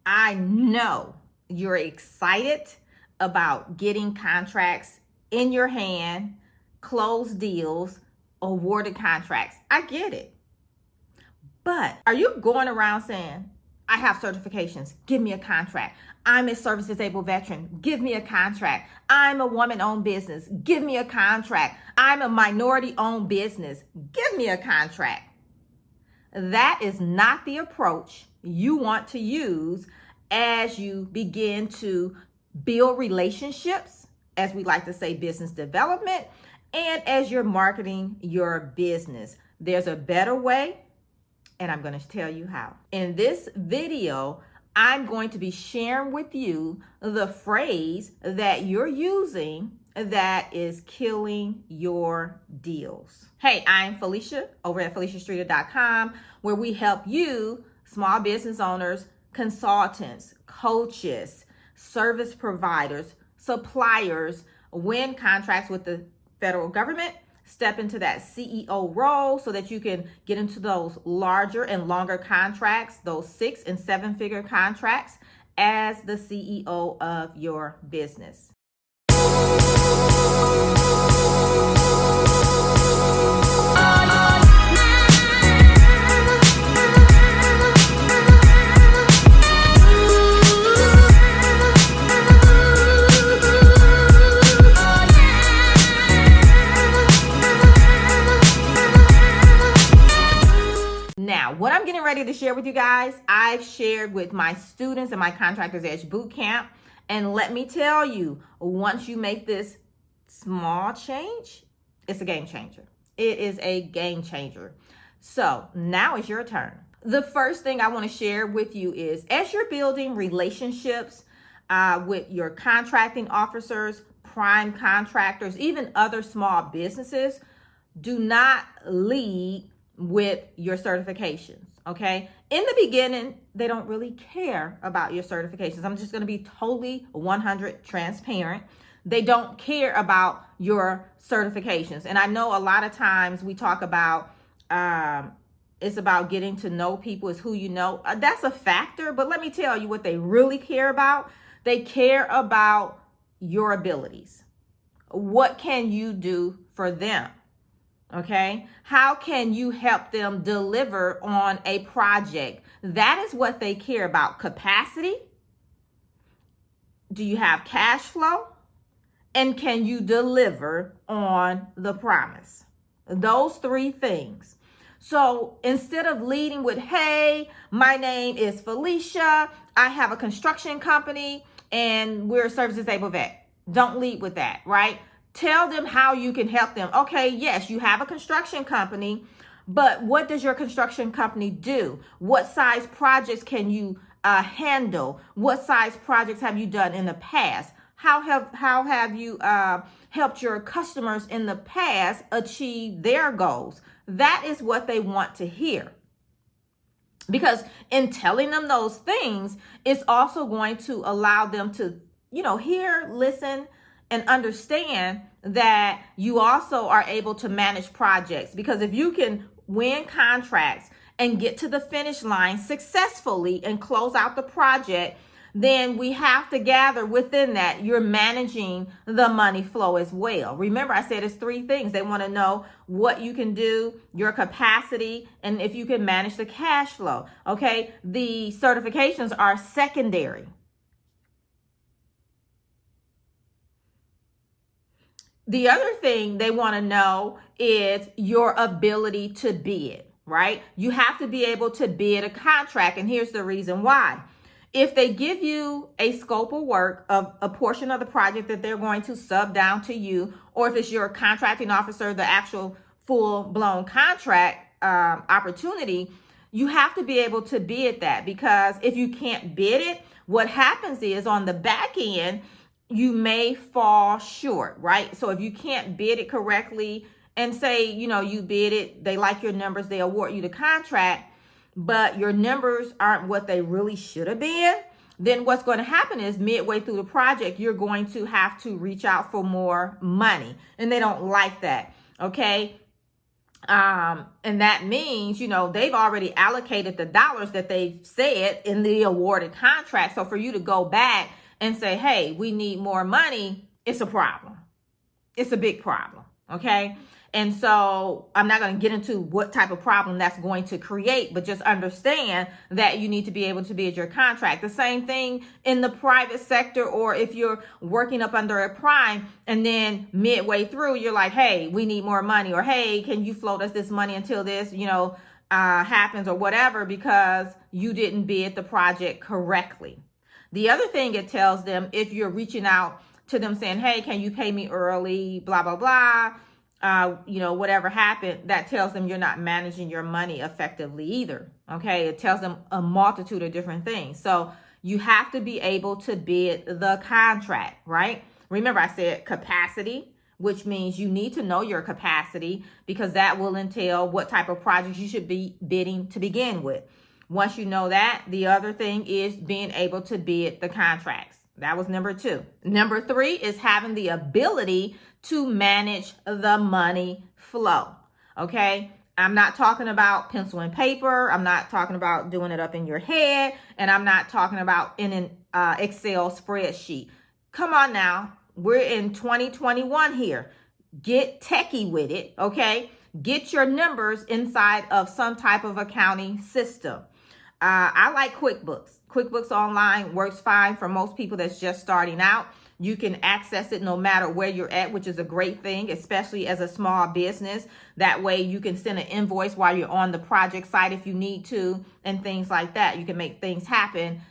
I know you're excited about getting contracts in your hand, closed deals, awarded contracts. I get it. But are you going around saying, I have certifications, give me a contract. I'm a service disabled veteran, give me a contract. I'm a woman-owned business, give me a contract. I'm a minority-owned business, give me a contract. That is not the approach you want to use as you begin to build relationships, as we like to say, business development, and as you're marketing your business. There's a better way, and I'm going to tell you how. In this video, I'm going to be sharing with you the phrase that you're using that is killing your deals. Hey, I'm Felicia over at FeliciaStreeter.com, where we help you, small business owners, consultants, coaches, service providers, suppliers, win contracts with the federal government, step into that CEO role so that you can get into those larger and longer contracts, those 6- and 7-figure contracts as the CEO of your business. Now, what I'm getting ready to share with you guys, I've shared with my students in my Contractors Edge Bootcamp. And let me tell you, once you make this small change, it's a game changer. It is a game changer. So now it's your turn. The first thing I want to share with you is, as you're building relationships with your contracting officers, prime contractors, even other small businesses, do not lead with your certifications, okay? In the beginning, they don't really care about your certifications. I'm just going to be totally 100 transparent. They don't care about your certifications. And I know a lot of times we talk about it's about getting to know people, is who you know. That's a factor, but let me tell you what they really care about. They care about your abilities. What can you do for them? Okay, how can you help them deliver on a project? That is what they care about. Capacity. Do you have cash flow? And can you deliver on the promise? Those 3 things. So instead of leading with, hey, my name is Felicia, I have a construction company, and we're a service disabled vet. Don't lead with that, right? Tell them how you can help them. Okay, yes, you have a construction company, but what does your construction company do? What size projects can you handle? What size projects have you done in the past? How have you helped your customers in the past achieve their goals? That is what they want to hear. Because in telling them those things, it's also going to allow them to, hear, listen, and understand that you also are able to manage projects. Because if you can win contracts and get to the finish line successfully and close out the project, then we have to gather within that you're managing the money flow as well. Remember, I said it's 3 things. They want to know what you can do, your capacity, and if you can manage the cash flow. Okay, the certifications are secondary. The other thing they want to know is your ability to bid, right? You have to be able to bid a contract, and here's the reason why. If they give you a scope of work of a portion of the project that they're going to sub down to you, or if it's your contracting officer, the actual full-blown contract opportunity, you have to be able to bid that, because if you can't bid it, what happens is on the back end, you may fall short, right? So if you can't bid it correctly and say, you bid it, they like your numbers, they award you the contract, but your numbers aren't what they really should have been, then what's going to happen is midway through the project, you're going to have to reach out for more money. And they don't like that, okay? And that means, they've already allocated the dollars that they've said in the awarded contract. So for you to go back and say, hey, we need more money, it's a problem. It's a big problem. Okay. And so I'm not going to get into what type of problem that's going to create, but just understand that you need to be able to bid your contract. The same thing in the private sector, or if you're working up under a prime and then midway through, you're like, hey, we need more money, or hey, can you float us this money until this, happens or whatever, because you didn't bid the project correctly. The other thing it tells them, if you're reaching out to them saying, hey, can you pay me early, blah, blah, blah, whatever happened, that tells them you're not managing your money effectively either. Okay. It tells them a multitude of different things. So you have to be able to bid the contract, right? Remember, I said capacity, which means you need to know your capacity, because that will entail what type of projects you should be bidding to begin with. Once you know that, the other thing is being able to bid the contracts. That was number 2. Number 3 is having the ability to manage the money flow. Okay. I'm not talking about pencil and paper. I'm not talking about doing it up in your head. And I'm not talking about in an Excel spreadsheet. Come on now. We're in 2021 here. Get techie with it. Okay. Get your numbers inside of some type of accounting system. I like QuickBooks. QuickBooks Online works fine for most people that's just starting out. You can access it no matter where you're at, which is a great thing, especially as a small business. That way you can send an invoice while you're on the project site if you need to, and things like that. You can make things happen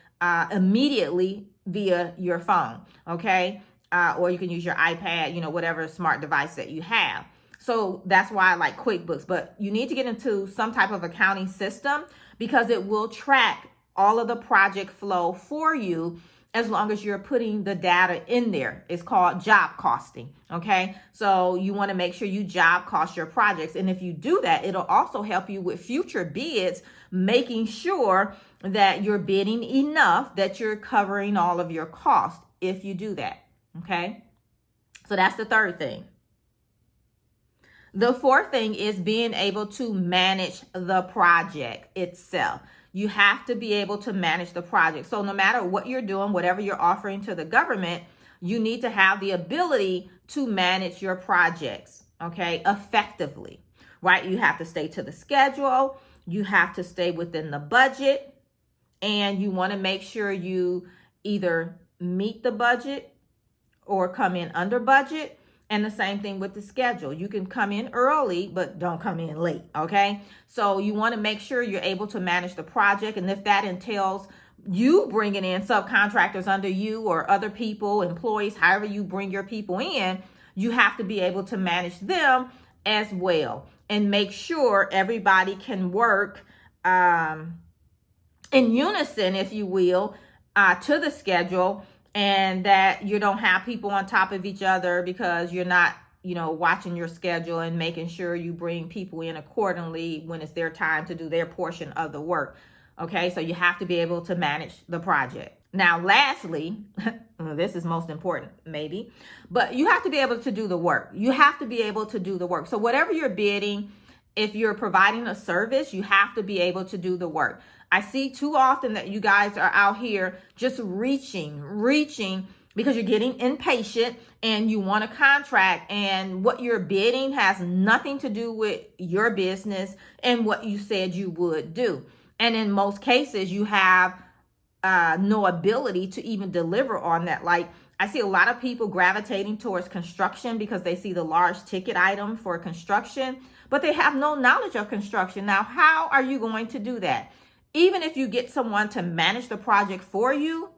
immediately via your phone, okay? Or you can use your iPad, whatever smart device that you have. So that's why I like QuickBooks. But you need to get into some type of accounting system, because it will track all of the project flow for you as long as you're putting the data in there. It's called job costing. Okay. So you want to make sure you job cost your projects. And if you do that, it'll also help you with future bids, making sure that you're bidding enough that you're covering all of your costs if you do that. Okay. So that's the third thing. The fourth thing is being able to manage the project itself. You have to be able to manage the project. So no matter what you're doing, whatever you're offering to the government, you need to have the ability to manage your projects, okay, effectively, right? You have to stay to the schedule. You have to stay within the budget, and you want to make sure you either meet the budget or come in under budget. And the same thing with the schedule. You can come in early, but don't come in late, okay? So you want to make sure you're able to manage the project. And if that entails you bringing in subcontractors under you or other people, employees, however you bring your people in, you have to be able to manage them as well and make sure everybody can work in unison, if you will, to the schedule, and that you don't have people on top of each other because you're not, watching your schedule and making sure you bring people in accordingly when it's their time to do their portion of the work. Okay, so you have to be able to manage the project. Now, lastly, this is most important maybe, but you have to be able to do the work. You have to be able to do the work. So whatever you're bidding, if you're providing a service, you have to be able to do the work. I see too often that you guys are out here just reaching because you're getting impatient and you want a contract, and what you're bidding has nothing to do with your business and what you said you would do. And in most cases, you have no ability to even deliver on that. Like, I see a lot of people gravitating towards construction because they see the large ticket item for construction, but they have no knowledge of construction. Now, how are you going to do that? Even if you get someone to manage the project for you,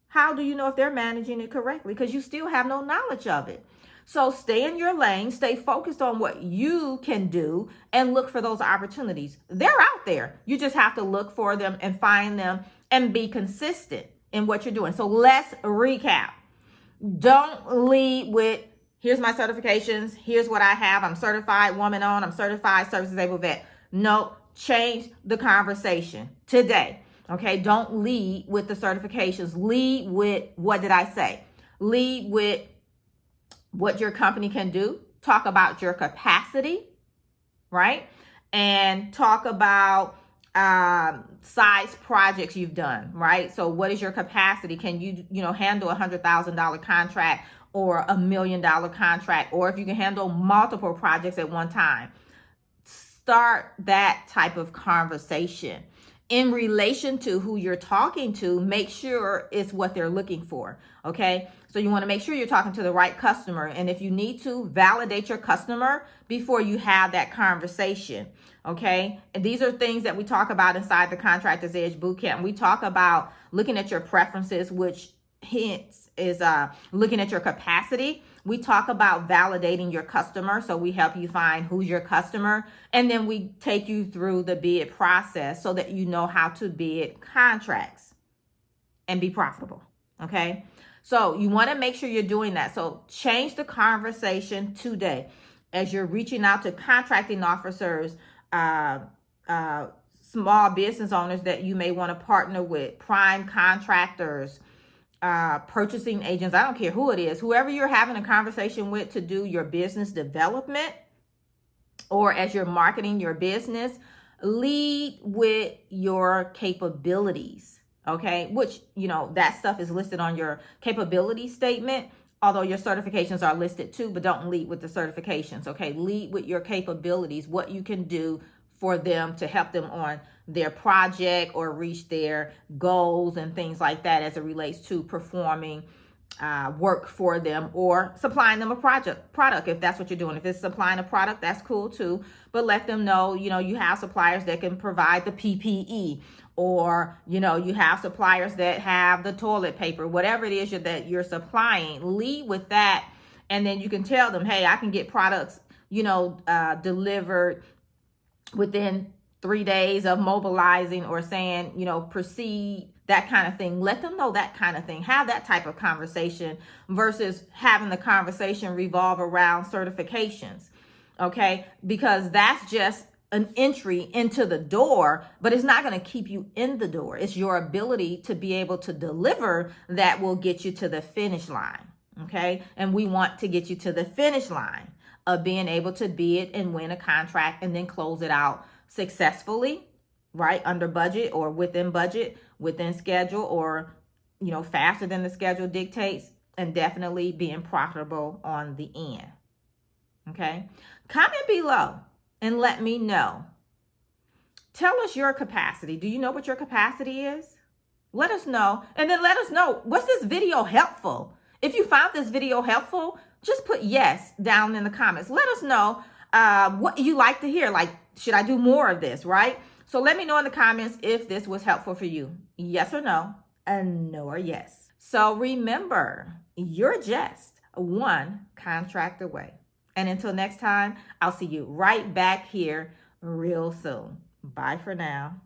how do you know if they're managing it correctly? Because you still have no knowledge of it. So stay in your lane, stay focused on what you can do, and look for those opportunities. They're out there. You just have to look for them and find them and be consistent in what you're doing. So let's recap. Don't lead with, here's my certifications, here's what I have, I'm certified woman-owned, I'm certified service-disabled vet. No, change the conversation today. Okay, don't lead with the certifications. Lead with, what did I say? Lead with what your company can do. Talk about your capacity. right? And talk about size projects you've done, right? So what is your capacity? Can you handle $100,000 contract or $1 million contract, or if you can handle multiple projects at one time? Start that type of conversation. In relation to who you're talking to, make sure it's what they're looking for, okay? So you want to make sure you're talking to the right customer. And if you need to, validate your customer before you have that conversation, okay? And these are things that we talk about inside the Contractor's Edge Bootcamp. We talk about looking at your preferences, which hence is looking at your capacity. We talk about validating your customer, so we help you find who's your customer, and then we take you through the bid process so that you know how to bid contracts and be profitable, okay? So you want to make sure you're doing that. So change the conversation today as you're reaching out to contracting officers, small business owners that you may want to partner with, prime contractors, purchasing agents. I don't care who it is, whoever you're having a conversation with to do your business development, or as you're marketing your business, lead with your capabilities, okay? Which, that stuff is listed on your capability statement, although your certifications are listed too, but don't lead with the certifications, okay? Lead with your capabilities, what you can do for them to help them on their project or reach their goals and things like that as it relates to performing work for them or supplying them a product if that's what you're doing. If it's supplying a product, that's cool too, but let them know, you have suppliers that can provide the PPE, or, you have suppliers that have the toilet paper, whatever it is that you're supplying. Lead with that, and then you can tell them, hey, I can get products, delivered within 3 days of mobilizing, or saying, proceed, that kind of thing. Let them know that kind of thing. Have that type of conversation versus having the conversation revolve around certifications, okay? Because that's just an entry into the door, but it's not going to keep you in the door. It's your ability to be able to deliver that will get you to the finish line, okay? And we want to get you to the finish line of being able to bid and win a contract and then close it out successfully, right? Under budget or within schedule, or, faster than the schedule dictates, and definitely being profitable on the end. Okay. Comment below and let me know. Tell us your capacity. Do you know what your capacity is? Let us know. And then let us know, was this video helpful? If you found this video helpful, just put yes down in the comments. Let us know what you like to hear. Like, should I do more of this, right? So let me know in the comments if this was helpful for you. Yes or no, and no or yes. So remember, you're just one contract away. And until next time, I'll see you right back here real soon. Bye for now.